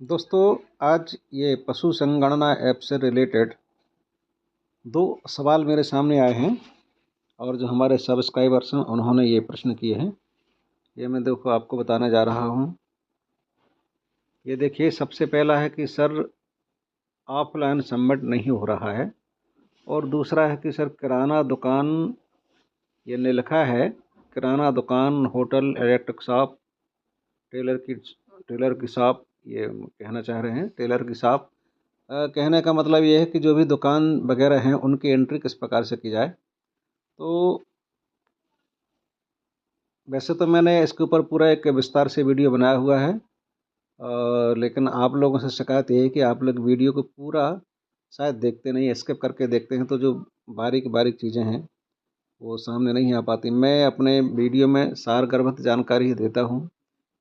दोस्तों, आज ये पशु संगणना ऐप से रिलेटेड दो सवाल मेरे सामने आए हैं और जो हमारे सब्सक्राइबर्स हैं उन्होंने ये प्रश्न किए हैं। ये मैं देखो आपको बताने जा रहा हूँ। ये देखिए, सबसे पहला है कि सर ऑफलाइन सबमिट नहीं हो रहा है, और दूसरा है कि सर किराना दुकान, ये ने लिखा है किराना दुकान, होटल, इलेक्ट्रिक शॉप, टेलर की शॉप, ये कहना चाह रहे हैं टेलर की शॉप। कहने का मतलब ये है कि जो भी दुकान वगैरह हैं उनकी एंट्री किस प्रकार से की जाए। तो वैसे तो मैंने इसके ऊपर पूरा एक विस्तार से वीडियो बनाया हुआ है, लेकिन आप लोगों से शिकायत ये है कि आप लोग वीडियो को पूरा शायद देखते नहीं, स्किप करके देखते हैं, तो जो बारीक बारीक चीज़ें हैं वो सामने नहीं आ पाती। मैं अपने वीडियो में सारगर्भित जानकारी ही देता हूँ,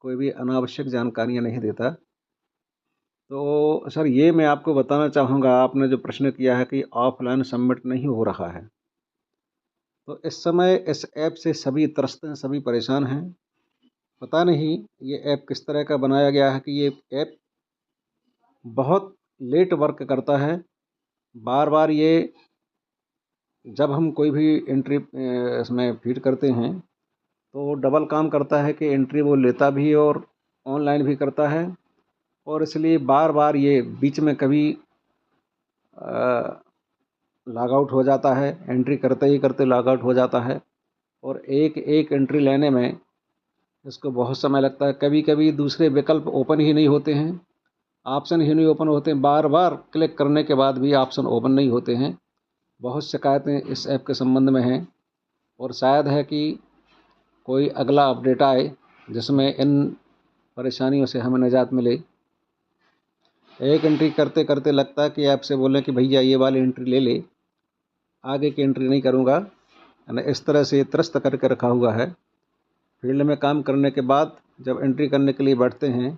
कोई भी अनावश्यक जानकारियाँ नहीं देता। तो सर, ये मैं आपको बताना चाहूँगा, आपने जो प्रश्न किया है कि ऑफलाइन सबमिट नहीं हो रहा है, तो इस समय इस ऐप से सभी त्रस्त हैं, सभी परेशान हैं। पता नहीं ये ऐप किस तरह का बनाया गया है कि ये ऐप बहुत लेट वर्क करता है। बार बार ये, जब हम कोई भी एंट्री इसमें फीड करते हैं तो डबल काम करता है कि एंट्री वो लेता भी है और ऑनलाइन भी करता है, और इसलिए बार बार ये बीच में कभी लॉग आउट हो जाता है, एंट्री करते ही करते लॉग आउट हो जाता है, और एक एक एंट्री लेने में इसको बहुत समय लगता है। कभी कभी दूसरे विकल्प ओपन ही नहीं होते हैं, ऑप्शन ही नहीं ओपन होते हैं, बार बार क्लिक करने के बाद भी ऑप्शन ओपन नहीं होते हैं। बहुत शिकायतें इस ऐप के संबंध में हैं, और शायद है कि कोई अगला अपडेट आए जिसमें इन परेशानियों से हमें निजात मिले। एक एंट्री करते करते लगता है कि ऐप से बोलें कि भैया ये वाली एंट्री ले ले, आगे की एंट्री नहीं करूँगा, यानी इस तरह से त्रस्त करके रखा हुआ है। फील्ड में काम करने के बाद जब एंट्री करने के लिए बैठते हैं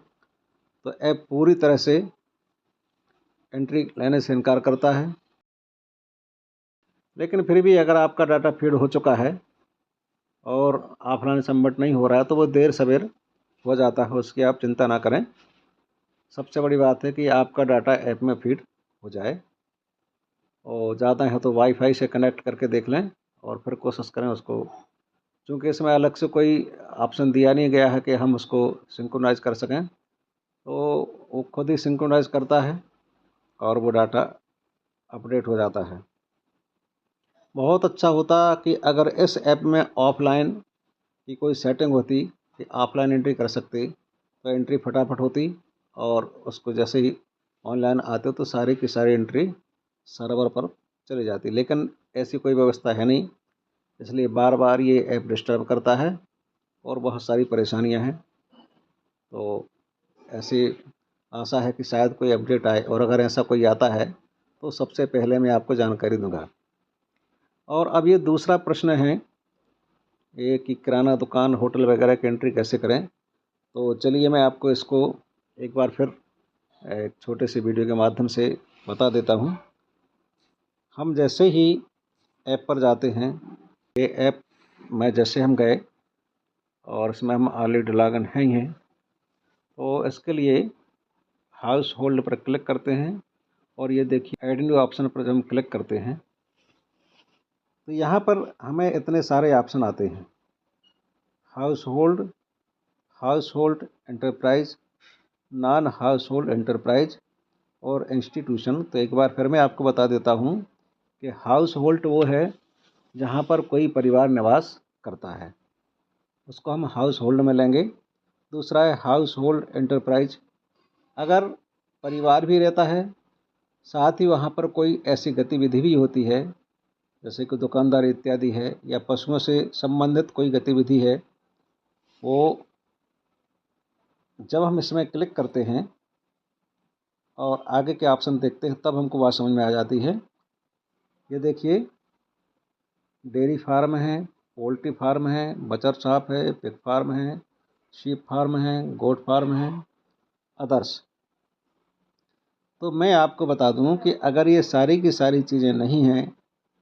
तो ऐप पूरी तरह से एंट्री लेने से इनकार करता है। लेकिन फिर भी अगर आपका डाटा फीड हो चुका है और ऑफलाइन सबमिट नहीं हो रहा है तो वो देर सवेर हो जाता है, उसकी आप चिंता ना करें। सबसे बड़ी बात है कि आपका डाटा ऐप में फीड हो जाए, और ज़्यादा है तो वाईफाई से कनेक्ट करके देख लें और फिर कोशिश करें उसको, क्योंकि इसमें अलग से कोई ऑप्शन दिया नहीं गया है कि हम उसको सिंक्रोनाइज़ कर सकें, तो वो खुद ही सिंक्रोनाइज़ करता है और वो डाटा अपडेट हो जाता है। बहुत अच्छा होता कि अगर इस ऐप में ऑफलाइन की कोई सेटिंग होती कि ऑफलाइन एंट्री कर सकते, तो एंट्री फटाफट होती, और उसको जैसे ही ऑनलाइन आते तो सारी की सारी एंट्री सर्वर पर चली जाती। लेकिन ऐसी कोई व्यवस्था है नहीं, इसलिए बार बार ये ऐप डिस्टर्ब करता है और बहुत सारी परेशानियां हैं। तो ऐसी आशा है कि शायद कोई अपडेट आए, और अगर ऐसा कोई आता है तो सबसे पहले मैं आपको जानकारी दूंगा। और अब ये दूसरा प्रश्न है ये कि किराना दुकान, होटल वगैरह की एंट्री कैसे करें। तो चलिए मैं आपको इसको एक बार फिर एक छोटे से वीडियो के माध्यम से बता देता हूँ। हम जैसे ही ऐप पर जाते हैं, ये ऐप में जैसे हम गए और इसमें हम ऑलरेडी लॉगिन हैं ही हैं, तो इसके लिए हाउस होल्ड पर क्लिक करते हैं, और ये देखिए ऐड न्यू ऑप्शन पर जब हम क्लिक करते हैं तो यहाँ पर हमें इतने सारे ऑप्शन आते हैं। House hold, house hold enterprise, non house hold enterprise और इंस्टीट्यूशन। तो एक बार फिर मैं आपको बता देता हूँ कि हाउस होल्ड वो है जहाँ पर कोई परिवार निवास करता है, उसको हम हाउस होल्ड में लेंगे। दूसरा है हाउस होल्ड एंटरप्राइज, अगर परिवार भी रहता है, साथ ही वहाँ पर कोई ऐसी गतिविधि भी होती है जैसे कि दुकानदार इत्यादि है, या पशुओं से संबंधित कोई गतिविधि है, वो जब हम इसमें क्लिक करते हैं और आगे के ऑप्शन देखते हैं तब हमको बात समझ में आ जाती है। ये देखिए, डेयरी फार्म है, पोल्ट्री फार्म है, बचर शॉप है, पिग फार्म है, शीप फार्म है, गोट फार्म है, अदर्स। तो मैं आपको बता दूं कि अगर ये सारी की सारी चीज़ें नहीं हैं,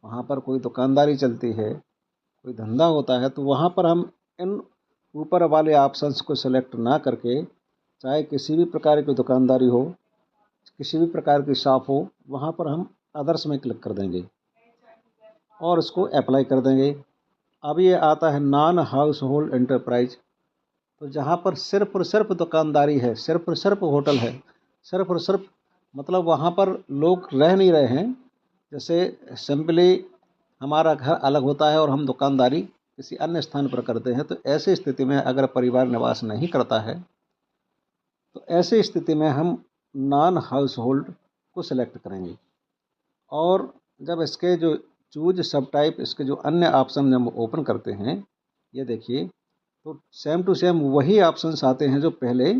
वहाँ पर कोई दुकानदारी चलती है, कोई धंधा होता है, तो वहाँ पर हम इन ऊपर वाले ऑप्शंस को सेलेक्ट ना करके चाहे किसी भी प्रकार की दुकानदारी हो, किसी भी प्रकार की शॉप हो, वहाँ पर हम अदर्स में क्लिक कर देंगे और इसको अप्लाई कर देंगे। अब ये आता है नॉन हाउस होल्ड एंटरप्राइज। तो जहाँ पर सिर्फ और सिर्फ दुकानदारी है, सिर्फ और सिर्फ होटल है, सिर्फ और सिर्फ मतलब वहाँ पर लोग रह नहीं रहे हैं। जैसे सिंपली हमारा घर अलग होता है और हम दुकानदारी किसी अन्य स्थान पर करते हैं, तो ऐसी स्थिति में अगर परिवार निवास नहीं करता है तो ऐसी स्थिति में हम नॉन हाउस होल्ड को सिलेक्ट करेंगे। और जब इसके जो चूज सब टाइप, इसके जो अन्य ऑप्शन जब ओपन करते हैं, ये देखिए, तो सेम टू सेम वही ऑप्शंस आते हैं जो पहले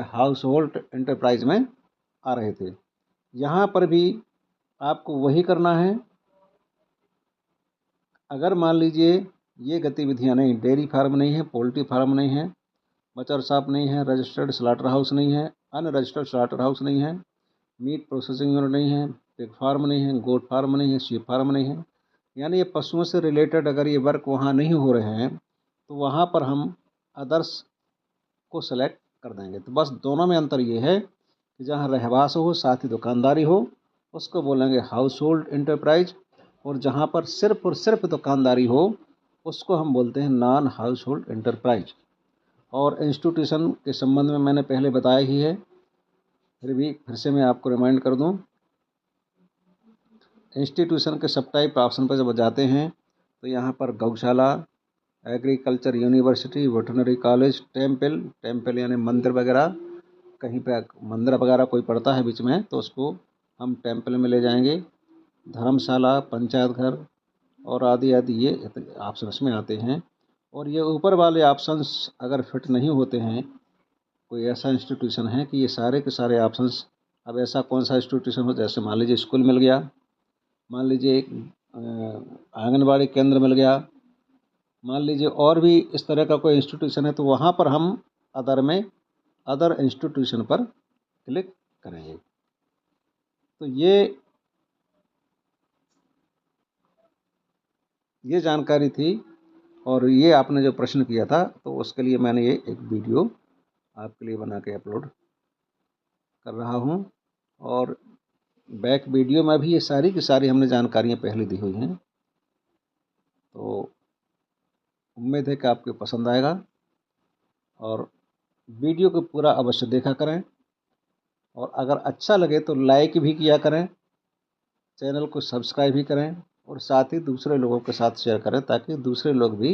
हाउस होल्ड एंटरप्राइज में आ रहे थे। यहाँ पर भी आपको वही करना है। अगर मान लीजिए ये गतिविधियाँ नहीं, डेयरी फार्म नहीं है, पोल्ट्री फार्म नहीं है, बचर शॉप नहीं है, रजिस्टर्ड स्लाटर हाउस नहीं है, अनरजिस्टर्ड स्लाटर हाउस नहीं है, मीट प्रोसेसिंग यूनिट नहीं है, पिग फार्म नहीं है, गोट फार्म नहीं है, शीप फार्म नहीं है, यानी ये पशुओं से रिलेटेड अगर ये वर्क वहाँ नहीं हो रहे हैं तो वहाँ पर हम अदर्स को सेलेक्ट कर देंगे। तो बस दोनों में अंतर ये है कि जहाँ रहवास हो, साथ ही दुकानदारी हो, उसको बोलेंगे हाउस होल्ड एंटरप्राइज, और जहाँ पर सिर्फ और सिर्फ दुकानदारी हो उसको हम बोलते हैं नॉन हाउस होल्ड एंटरप्राइज। और इंस्टीट्यूशन के संबंध में मैंने पहले बताया ही है, फिर से मैं आपको रिमाइंड कर दूं। इंस्टीट्यूशन के सब टाइप ऑप्शन पर जब जाते हैं तो यहाँ पर गौशाला, agriculture university, veterinary college, temple, temple यानी मंदिर वगैरह, कहीं पे मंदिर वगैरह कोई पड़ता है बीच में तो उसको हम टेम्पल में ले जाएंगे, धर्मशाला, पंचायत घर और आदि आदि ये ऑप्शन इसमें आते हैं। और ये ऊपर वाले ऑप्शंस अगर फिट नहीं होते हैं, कोई ऐसा इंस्टीट्यूशन है कि ये सारे के सारे ऑप्शंस, अब ऐसा कौन सा इंस्टीट्यूशन हो, जैसे मान लीजिए स्कूल मिल गया, मान लीजिए आंगनबाड़ी केंद्र मिल गया, मान लीजिए और भी इस तरह का कोई इंस्टीट्यूशन है, तो वहाँ पर हम अदर इंस्टीट्यूशन पर क्लिक करेंगे। तो ये जानकारी थी, और ये आपने जो प्रश्न किया था तो उसके लिए मैंने ये एक वीडियो आपके लिए बना के अपलोड कर रहा हूँ। और बैक वीडियो में भी ये सारी की सारी हमने जानकारियाँ पहले दी हुई हैं। तो उम्मीद है कि आपको पसंद आएगा, और वीडियो को पूरा अवश्य देखा करें, और अगर अच्छा लगे तो लाइक भी किया करें, चैनल को सब्सक्राइब भी करें, और साथ ही दूसरे लोगों के साथ शेयर करें ताकि दूसरे लोग भी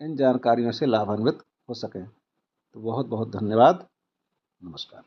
इन जानकारियों से लाभान्वित हो सकें। तो बहुत बहुत धन्यवाद। नमस्कार।